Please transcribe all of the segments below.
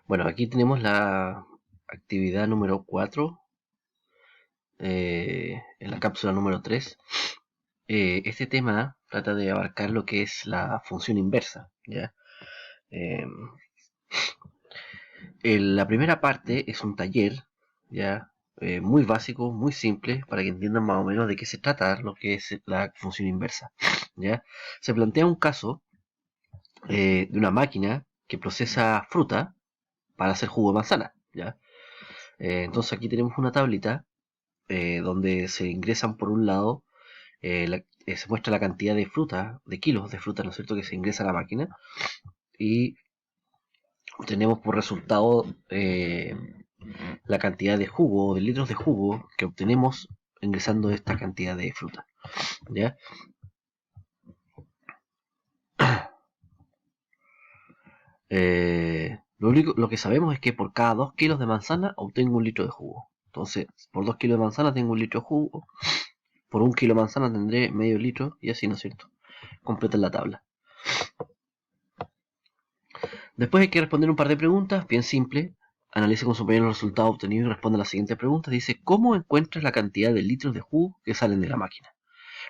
Bueno, aquí tenemos la actividad número 4, en la cápsula número 3. Este tema trata de abarcar lo que es la función inversa, ¿ya? Eh, la primera parte es un taller, ¿ya? Muy básico, muy simple, para que entiendan más o menos de qué se trata lo que es la función inversa, ¿ya? Se plantea un caso de una máquina que procesa fruta para hacer jugo de manzana, ¿ya? Entonces aquí tenemos una tablita donde se ingresan por un lado, se muestra la cantidad de fruta, de kilos de fruta, ¿no es cierto?, que se ingresa a la máquina, y tenemos por resultado la cantidad de jugo, de litros de jugo que obtenemos ingresando esta cantidad de fruta, ¿ya? Lo que sabemos es que por cada 2 kilos de manzana obtengo un litro de jugo. Entonces, por 2 kilos de manzana tengo un litro de jugo, por 1 kilo de manzana tendré medio litro, y así, ¿no es cierto? Completa la tabla. Después hay que responder un par de preguntas, bien simple. Analice con su compañero los resultados obtenidos y responde a las siguientes preguntas. Dice, ¿cómo encuentras la cantidad de litros de jugo que salen de la máquina?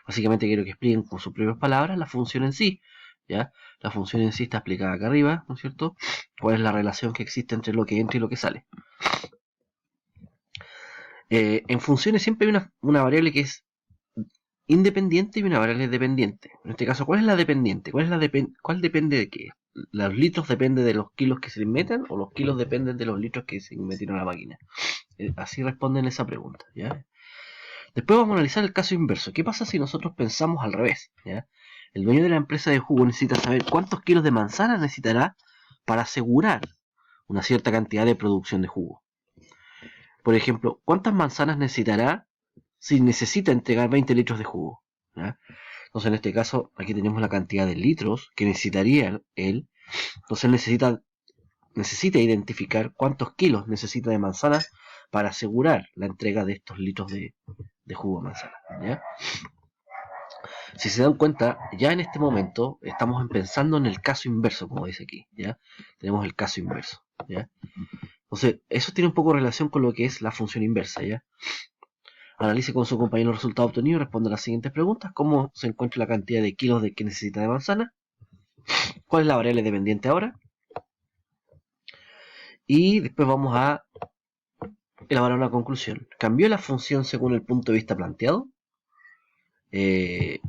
Básicamente quiero que expliquen con sus propias palabras la función en sí, ¿ya? La función en sí está explicada acá arriba, ¿no es cierto? ¿Cuál es la relación que existe entre lo que entra y lo que sale? En funciones siempre hay una variable que es independiente y una variable dependiente. En este caso, ¿cuál es la dependiente? ¿Cuál depende de qué? ¿Los litros dependen de los kilos que se le metan o los kilos dependen de los litros que se metieron a la máquina? Así responden esa pregunta, ¿ya? Después vamos a analizar el caso inverso. ¿Qué pasa si nosotros pensamos al revés? ¿Ya? El dueño de la empresa de jugo necesita saber cuántos kilos de manzana necesitará para asegurar una cierta cantidad de producción de jugo. Por ejemplo, ¿cuántas manzanas necesitará si necesita entregar 20 litros de jugo? ¿Ya? Entonces, en este caso, aquí tenemos la cantidad de litros que necesitaría él. Entonces, él necesita identificar cuántos kilos necesita de manzanas para asegurar la entrega de estos litros de jugo de manzana, ¿ya? Si se dan cuenta, ya en este momento estamos pensando en el caso inverso, como dice aquí, ¿ya? Tenemos el caso inverso, ¿ya? Entonces, eso tiene un poco de relación con lo que es la función inversa, ¿ya? Analice con su compañero los resultados obtenidos y responda a las siguientes preguntas. ¿Cómo se encuentra la cantidad de kilos que necesita de manzana? ¿Cuál es la variable dependiente ahora? Y después vamos a elaborar una conclusión. ¿Cambió la función según el punto de vista planteado? Eh,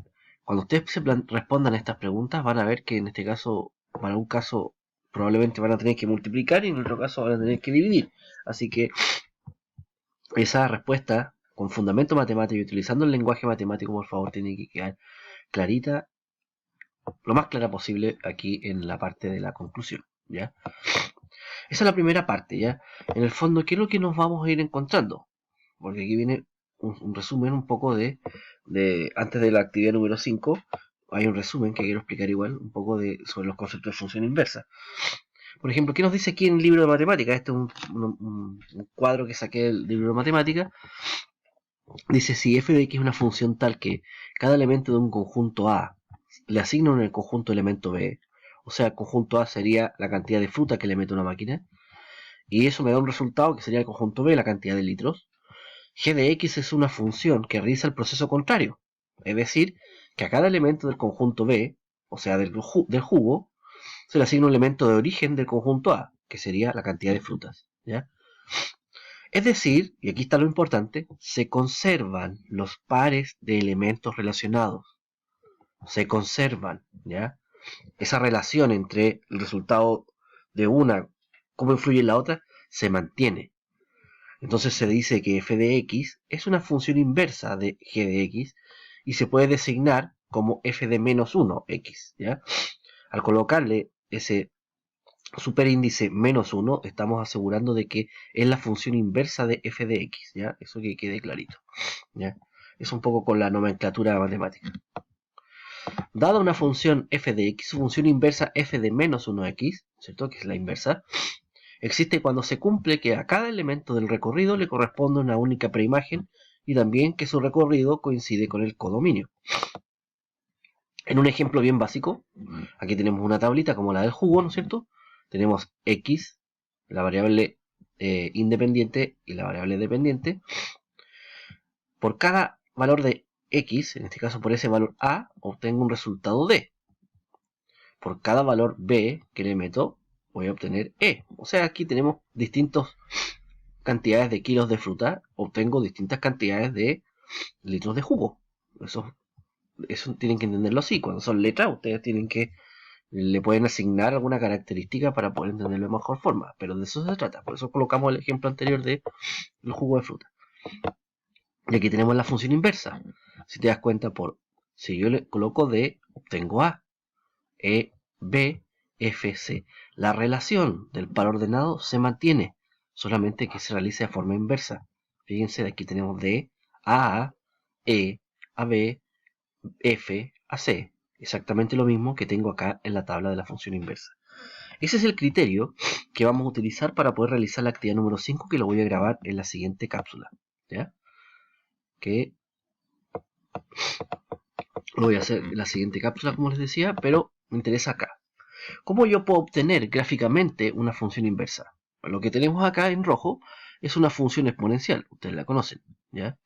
Cuando ustedes respondan a estas preguntas, van a ver que en este caso, para un caso, probablemente van a tener que multiplicar y en otro caso van a tener que dividir. Así que esa respuesta con fundamento matemático y utilizando el lenguaje matemático, por favor, tiene que quedar clarita, lo más clara posible aquí en la parte de la conclusión, ¿ya? Esa es la primera parte, ¿ya? En el fondo, ¿qué es lo que nos vamos a ir encontrando? Porque aquí viene un resumen un poco antes de la actividad número 5, hay un resumen que quiero explicar igual, un poco sobre los conceptos de función inversa. Por ejemplo, ¿qué nos dice aquí en el libro de matemáticas? Este es un cuadro que saqué del libro de matemáticas. Dice, si f de x es una función tal que cada elemento de un conjunto A le asigna en el conjunto elemento B, o sea, el conjunto A sería la cantidad de fruta que le mete una máquina, y eso me da un resultado que sería el conjunto B, la cantidad de litros. G de x es una función que realiza el proceso contrario, es decir, que a cada elemento del conjunto B, o sea, del jugo, se le asigna un elemento de origen del conjunto A, que sería la cantidad de frutas, ¿ya? Es decir, y aquí está lo importante, se conservan los pares de elementos relacionados. Se conservan, ¿ya? Esa relación entre el resultado de una, cómo influye en la otra, se mantiene. Entonces se dice que f de x es una función inversa de g de x y se puede designar como f de menos 1 x, ¿ya? Al colocarle ese superíndice menos 1, estamos asegurando de que es la función inversa de f de x, ¿ya? Eso que quede clarito, ¿ya? Es un poco con la nomenclatura matemática. Dada una función f de x, su función inversa f de menos 1x, ¿cierto? Que es la inversa, existe cuando se cumple que a cada elemento del recorrido le corresponde una única preimagen y también que su recorrido coincide con el codominio. En un ejemplo bien básico, aquí tenemos una tablita como la del jugo, ¿no es cierto? Tenemos x la variable independiente y la variable dependiente, por cada valor de x, en este caso por ese valor a, obtengo un resultado d. Por cada valor b que le meto, voy a obtener e. O sea, aquí tenemos distintas cantidades de kilos de fruta, obtengo distintas cantidades de litros de jugo. Eso tienen que entenderlo así. Cuando son letras, ustedes tienen que le pueden asignar alguna característica para poder entenderlo de mejor forma, pero de eso se trata. Por eso colocamos el ejemplo anterior del jugo de fruta. Y aquí tenemos la función inversa. Si te das cuenta, si yo le coloco D, obtengo A, E, B, F, C. La relación del par ordenado se mantiene, solamente que se realice de forma inversa. Fíjense, aquí tenemos D, A, E, a B, F, a C. Exactamente lo mismo que tengo acá en la tabla de la función inversa. Ese es el criterio que vamos a utilizar para poder realizar la actividad número 5, que lo voy a grabar en la siguiente cápsula. ¿Ya? Que lo voy a hacer en la siguiente cápsula, como les decía, pero me interesa acá. ¿Cómo yo puedo obtener gráficamente una función inversa? Bueno, lo que tenemos acá en rojo es una función exponencial. Ustedes la conocen, ¿ya?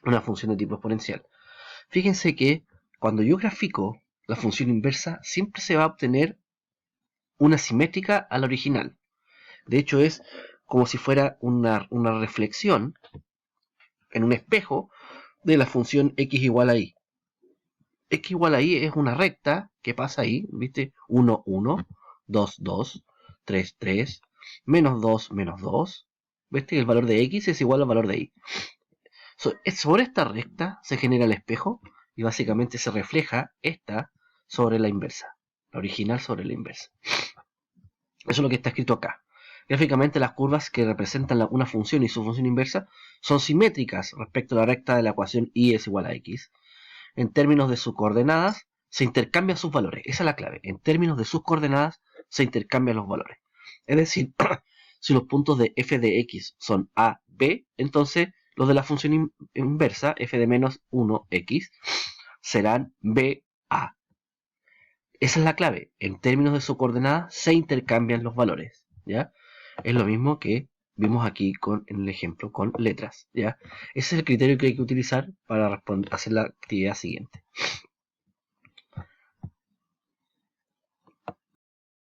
Una función de tipo exponencial. Fíjense que cuando yo grafico la función inversa, siempre se va a obtener una simétrica a la original. De hecho, es como si fuera una reflexión en un espejo de la función x igual a y. X igual a y es una recta que pasa ahí, ¿viste? 1, 1, 2, 2, 3, 3, menos 2, menos 2. ¿Viste? El valor de x es igual al valor de y. Sobre esta recta se genera el espejo y básicamente se refleja esta sobre la inversa. La original sobre la inversa. Eso es lo que está escrito acá. Gráficamente, las curvas que representan una función y su función inversa son simétricas respecto a la recta de la ecuación y es igual a x. En términos de sus coordenadas, se intercambian sus valores. Esa es la clave. En términos de sus coordenadas, se intercambian los valores. Es decir, si los puntos de f de x son a, b, entonces los de la función inversa, f de menos 1x, serán b, a. Esa es la clave. En términos de su coordenada se intercambian los valores. ¿Ya? Es lo mismo que vimos aquí en el ejemplo con letras. ¿Ya? Ese es el criterio que hay que utilizar para hacer la actividad siguiente.